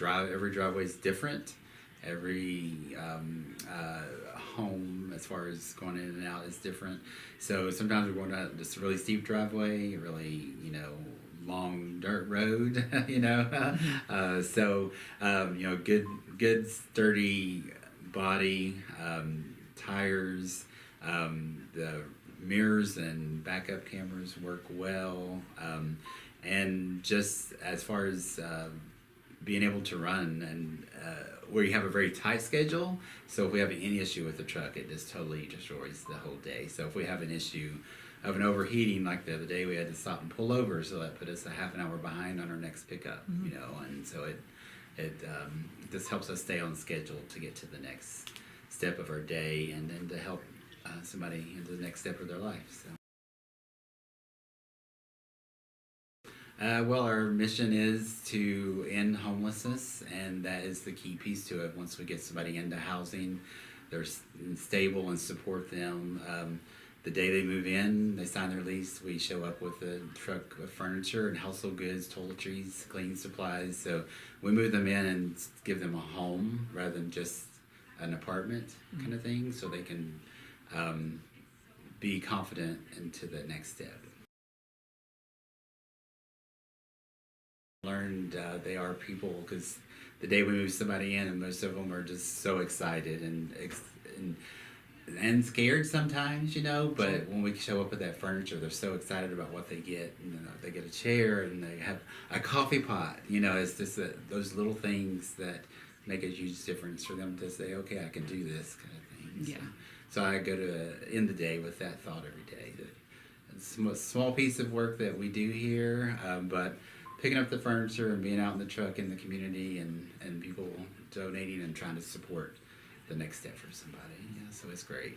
every driveway is different. Every home, as far as going in and out, is different. So sometimes we're going down this really steep driveway, really, long dirt road, good sturdy body, tires, the mirrors and backup cameras work well, and just as far as being able to run and where you have a very tight schedule. So if we have any issue with the truck, it just totally destroys the whole day. So if we have an issue of an overheating, like the other day, we had to stop and pull over, so that put us a half an hour behind on our next pickup. And so it just helps us stay on schedule to get to the next step of our day, and then to help somebody into the next step of their life. So. Well, our mission is to end homelessness, and that is the key piece to it. Once we get somebody into housing, they're stable and support them. The day they move in, they sign their lease, we show up with a truck of furniture and household goods, toiletries, cleaning supplies. So we move them in and give them a home rather than just an apartment kind of thing, so they can be confident into the next step. Learned they are people, because the day we move somebody in, and most of them are just so excited and scared sometimes, but when we show up with that furniture, they're so excited about what they get. They get a chair and they have a coffee pot. It's just those little things that make a huge difference for them to say, okay, I can do this kind of thing. Yeah. So I go to end the day with that thought every day. It's a small piece of work that we do here, but picking up the furniture and being out in the truck in the community, and people donating and trying to support the next step for somebody. So it's great.